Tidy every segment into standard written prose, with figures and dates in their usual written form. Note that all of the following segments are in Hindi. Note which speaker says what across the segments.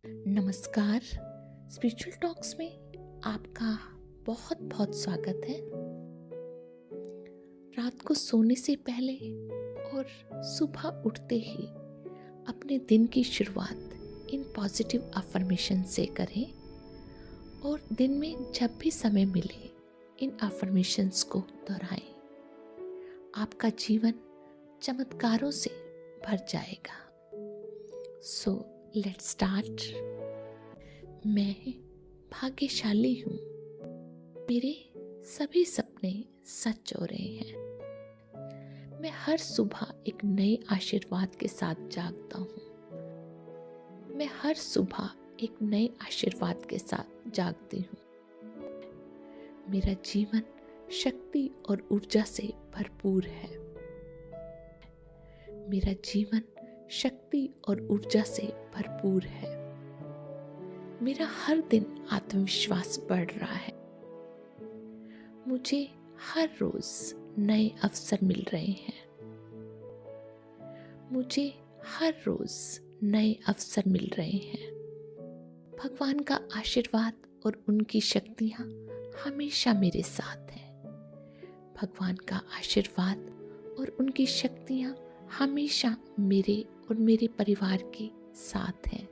Speaker 1: नमस्कार। स्पिरिचुअल टॉक्स में आपका बहुत बहुत स्वागत है। रात को सोने से पहले और सुबह उठते ही अपने दिन की शुरुआत इन पॉजिटिव अफर्मेशन से करें और दिन में जब भी समय मिले इन अफर्मेशंस को दोहराएं। आपका जीवन चमत्कारों से भर जाएगा। So let's start. मैं भाग्यशाली हूँ। मेरे सभी सपने सच हो रहे हैं। मैं हर सुबह एक नए आशीर्वाद के साथ जागता हूँ। मैं हर सुबह एक नए आशीर्वाद के साथ जागती हूँ। मेरा जीवन शक्ति और ऊर्जा से भरपूर है। मेरा जीवन शक्ति और ऊर्जा से भरपूर है। मेरा हर दिन आत्मविश्वास बढ़ रहा है। मुझे हर रोज नए अवसर मिल रहे हैं। मुझे हर रोज नए अवसर मिल रहे हैं। भगवान का आशीर्वाद और उनकी शक्तियाँ हमेशा मेरे साथ हैं। भगवान का आशीर्वाद और उनकी शक्तियाँ हमेशा मेरे और मेरे परिवार के साथ हैं।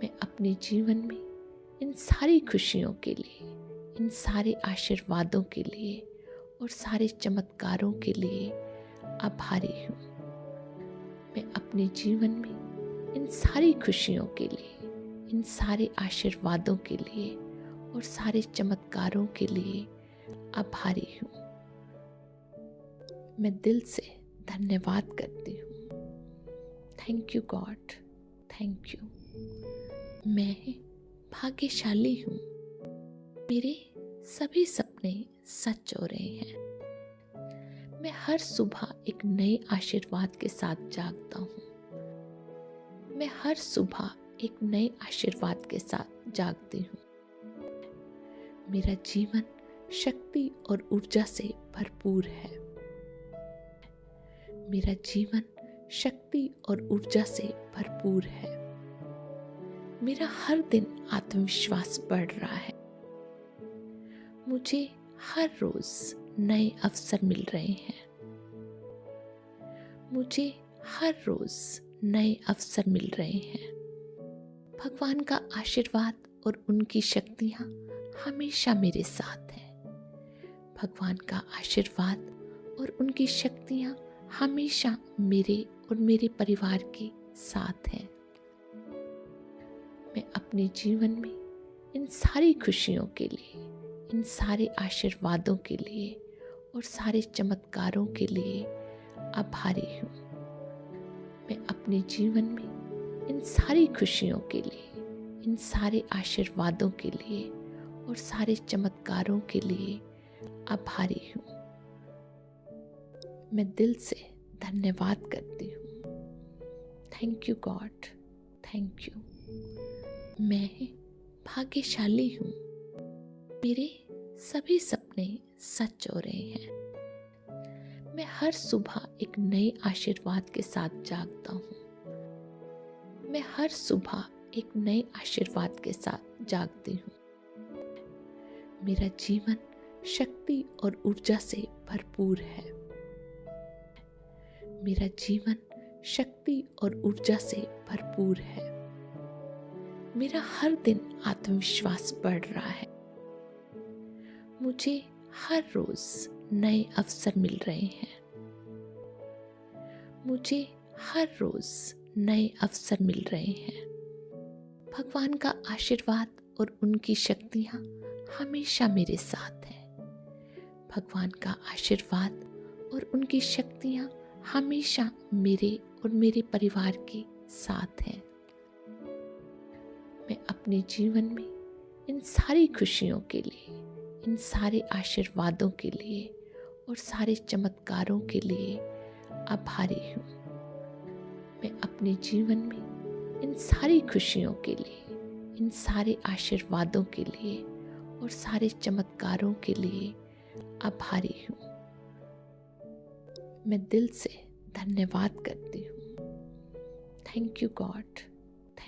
Speaker 1: मैं अपने जीवन में इन सारी खुशियों के लिए, इन सारे आशीर्वादों के लिए और सारे चमत्कारों के लिए आभारी हूँ। मैं अपने जीवन में इन सारी खुशियों के लिए, इन सारे आशीर्वादों के लिए और सारे चमत्कारों के लिए आभारी हूँ। मैं दिल से धन्यवाद करती हूँ। Thank you God, thank you. मैं भाग्यशाली हूँ। मेरे सभी सपने सच हो रहे हैं। मैं हर सुबह एक नए आशीर्वाद के साथ जागता हूँ। मैं हर सुबह एक नए आशीर्वाद के साथ जागती हूँ। मेरा जीवन शक्ति और ऊर्जा से भरपूर है। मेरा जीवन शक्ति और ऊर्जा से भरपूर है। मेरा हर दिन आत्मविश्वास बढ़ रहा है। मुझे हर रोज नए अवसर मिल रहे हैं। मुझे हर रोज नए अवसर मिल रहे हैं। भगवान का आशीर्वाद और उनकी शक्तियाँ हमेशा मेरे साथ हैं। भगवान का आशीर्वाद और उनकी शक्तियाँ हमेशा मेरे और मेरे परिवार के साथ हैं। मैं अपने जीवन में इन सारी खुशियों के लिए, इन सारे आशीर्वादों के लिए और सारे चमत्कारों के लिए आभारी हूँ। मैं अपने जीवन में इन सारी खुशियों के लिए, इन सारे आशीर्वादों के लिए और सारे चमत्कारों के लिए आभारी हूँ। मैं दिल से धन्यवाद करती हूँ। Thank you God, thank you. मैं भाग्यशाली हूँ। मेरे सभी सपने सच हो रहे हैं। मैं हर सुबह एक नए आशीर्वाद के साथ जागता हूँ। मैं हर सुबह एक नए आशीर्वाद के साथ जागती हूँ। मेरा जीवन शक्ति और ऊर्जा से भरपूर है। मेरा जीवन शक्ति और ऊर्जा से भरपूर है। मेरा हर दिन आत्मविश्वास बढ़ रहा है। मुझे हर रोज नए अवसर मिल रहे हैं। मुझे हर रोज नए अवसर मिल रहे हैं। भगवान का आशीर्वाद और उनकी शक्तियाँ हमेशा मेरे साथ हैं। भगवान का आशीर्वाद और उनकी शक्तियाँ हमेशा मेरे और मेरे परिवार के साथ हैं। मैं अपने जीवन में इन सारी खुशियों के लिए, इन सारे आशीर्वादों के लिए और सारे चमत्कारों के लिए आभारी हूँ। मैं अपने जीवन में इन सारी खुशियों के लिए, इन सारे आशीर्वादों के लिए और सारे चमत्कारों के लिए आभारी हूँ। मैं दिल से धन्यवाद करती हूँ। Thank you God,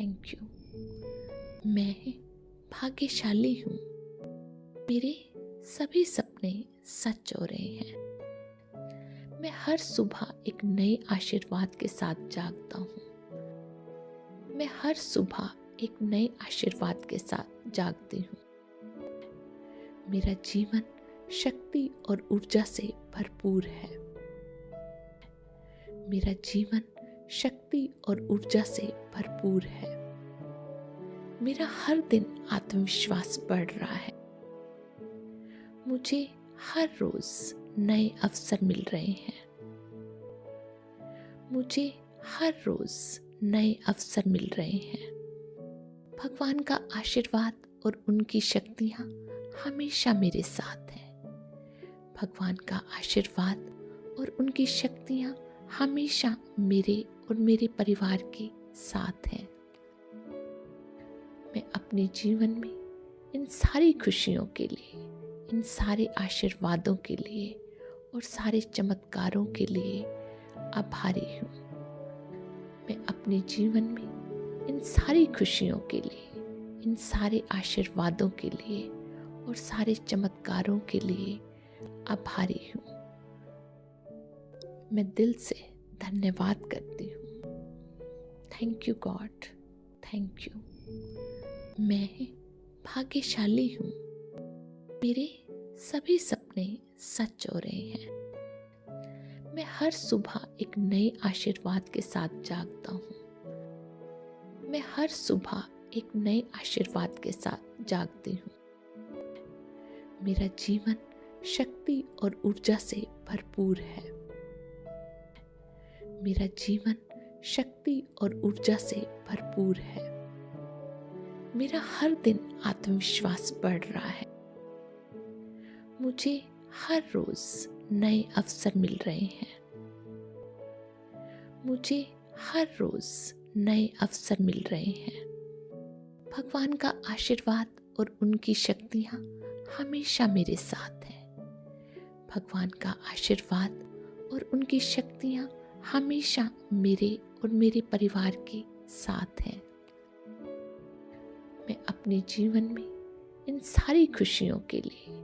Speaker 1: thank you. मैं भाग्यशाली हूँ। मेरे सभी सपने सच हो रहे हैं। मैं हर सुबह एक नए आशीर्वाद के साथ जागता हूँ। मैं हर सुबह एक नए आशीर्वाद के साथ जागती हूँ। मेरा जीवन शक्ति और ऊर्जा से भरपूर है। मेरा जीवन शक्ति और ऊर्जा से भरपूर है। मेरा हर दिन आत्मविश्वास बढ़ रहा है। मुझे हर रोज नए अवसर मिल रहे हैं। मुझे हर रोज नए अवसर मिल रहे हैं। भगवान का आशीर्वाद और उनकी शक्तियाँ हमेशा मेरे साथ हैं। भगवान का आशीर्वाद और उनकी शक्तियाँ हमेशा मेरे और मेरे परिवार के साथ हैं। मैं अपने जीवन में इन सारी खुशियों के लिए, इन सारे आशीर्वादों के लिए और सारे चमत्कारों के लिए आभारी हूँ। मैं अपने जीवन में इन सारी खुशियों के लिए, इन सारे आशीर्वादों के लिए और सारे चमत्कारों के लिए आभारी हूँ। मैं दिल से धन्यवाद करती हूँ। Thank you God, thank you. मैं भाग्यशाली हूँ। मेरे सभी सपने सच हो रहे हैं। मैं हर सुबह एक नए आशीर्वाद के साथ जागता हूँ। मैं हर सुबह एक नए आशीर्वाद के साथ जागती हूँ। मेरा जीवन शक्ति और ऊर्जा से भरपूर है। मेरा जीवन शक्ति और ऊर्जा से भरपूर है। मेरा हर दिन आत्मविश्वास बढ़ रहा है। मुझे हर रोज नए अवसर मिल रहे हैं। मुझे हर रोज नए अवसर मिल रहे हैं। भगवान का आशीर्वाद और उनकी शक्तियाँ हमेशा मेरे साथ हैं। भगवान का आशीर्वाद और उनकी शक्तियाँ हमेशा मेरे और मेरे परिवार के साथ हैं। मैं अपने जीवन में इन सारी खुशियों के लिए,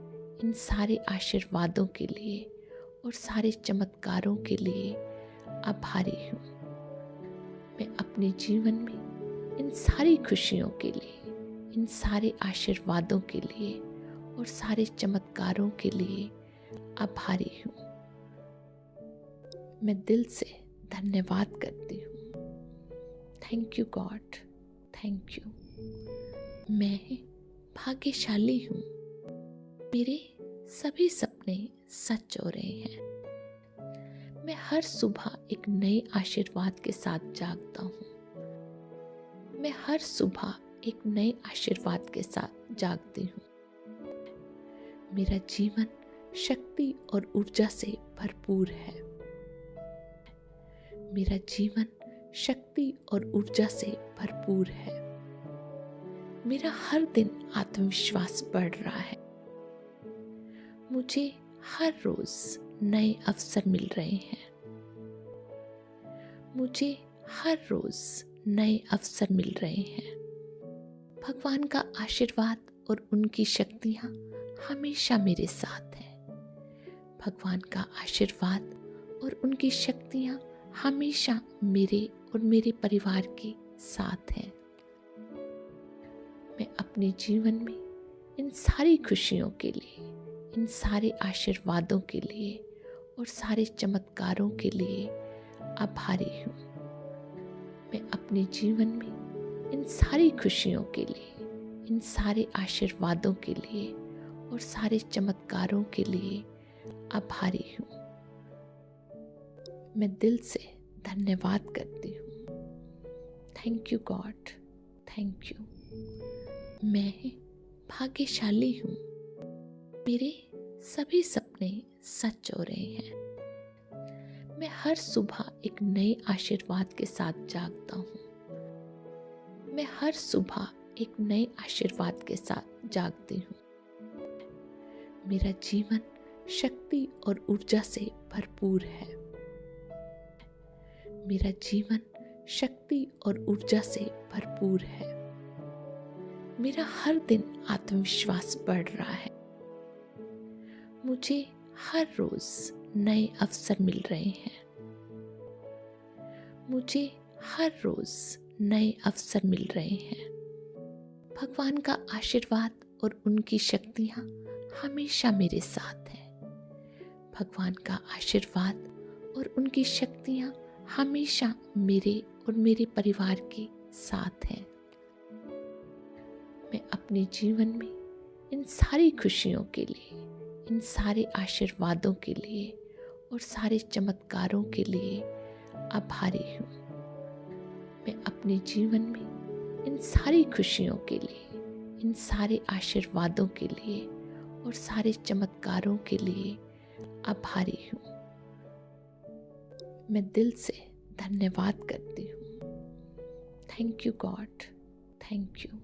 Speaker 1: इन सारे आशीर्वादों के लिए और सारे चमत्कारों के लिए आभारी हूँ। मैं अपने जीवन में इन सारी खुशियों के लिए, इन सारे आशीर्वादों के लिए और सारे चमत्कारों के लिए आभारी हूँ। मैं दिल से धन्यवाद करती हूँ। Thank you God, thank you. मैं भाग्यशाली हूँ। मेरे सभी सपने सच हो रहे हैं। मैं हर सुबह एक नए आशीर्वाद के साथ जागता हूँ। मैं हर सुबह एक नए आशीर्वाद के साथ जागती हूँ। मेरा जीवन शक्ति और ऊर्जा से भरपूर है। मेरा जीवन शक्ति और ऊर्जा से भरपूर है। मेरा हर दिन आत्मविश्वास बढ़ रहा है। मुझे हर रोज नए अवसर मिल रहे हैं। मुझे हर रोज नए अवसर मिल रहे हैं। भगवान का आशीर्वाद और उनकी शक्तियाँ हमेशा मेरे साथ हैं। भगवान का आशीर्वाद और उनकी शक्तियाँ हमेशा मेरे और मेरे परिवार के साथ हैं। मैं अपने जीवन में इन सारी खुशियों के लिए, इन सारे आशीर्वादों के लिए और सारे चमत्कारों के लिए आभारी हूँ। मैं अपने जीवन में इन सारी खुशियों के लिए, इन सारे आशीर्वादों के लिए और सारे चमत्कारों के लिए आभारी हूँ। मैं दिल से धन्यवाद करती हूँ। Thank you God, thank you. मैं भाग्यशाली हूँ। मेरे सभी सपने सच हो रहे हैं। मैं हर सुबह एक नए आशीर्वाद के साथ जागता हूँ। मैं हर सुबह एक नए आशीर्वाद के साथ जागती हूँ। मेरा जीवन शक्ति और ऊर्जा से भरपूर है। मेरा जीवन शक्ति और ऊर्जा से भरपूर भरपूर है। मेरा हर दिन आत्मविश्वास बढ़ रहा है। मुझे हर रोज नए अवसर मिल रहे हैं। मुझे हर रोज नए अवसर मिल रहे हैं। भगवान का आशीर्वाद और उनकी शक्तियाँ हमेशा मेरे साथ हैं। भगवान का आशीर्वाद और उनकी शक्तियाँ हमेशा मेरे और मेरे परिवार के साथ हैं। मैं अपने जीवन में इन सारी खुशियों के लिए, इन सारे आशीर्वादों के लिए और सारे चमत्कारों के लिए आभारी हूँ। मैं अपने जीवन में इन सारी खुशियों के लिए, इन सारे आशीर्वादों के लिए और सारे चमत्कारों के लिए आभारी हूँ। मैं दिल से धन्यवाद करती हूँ। Thank you God, thank you.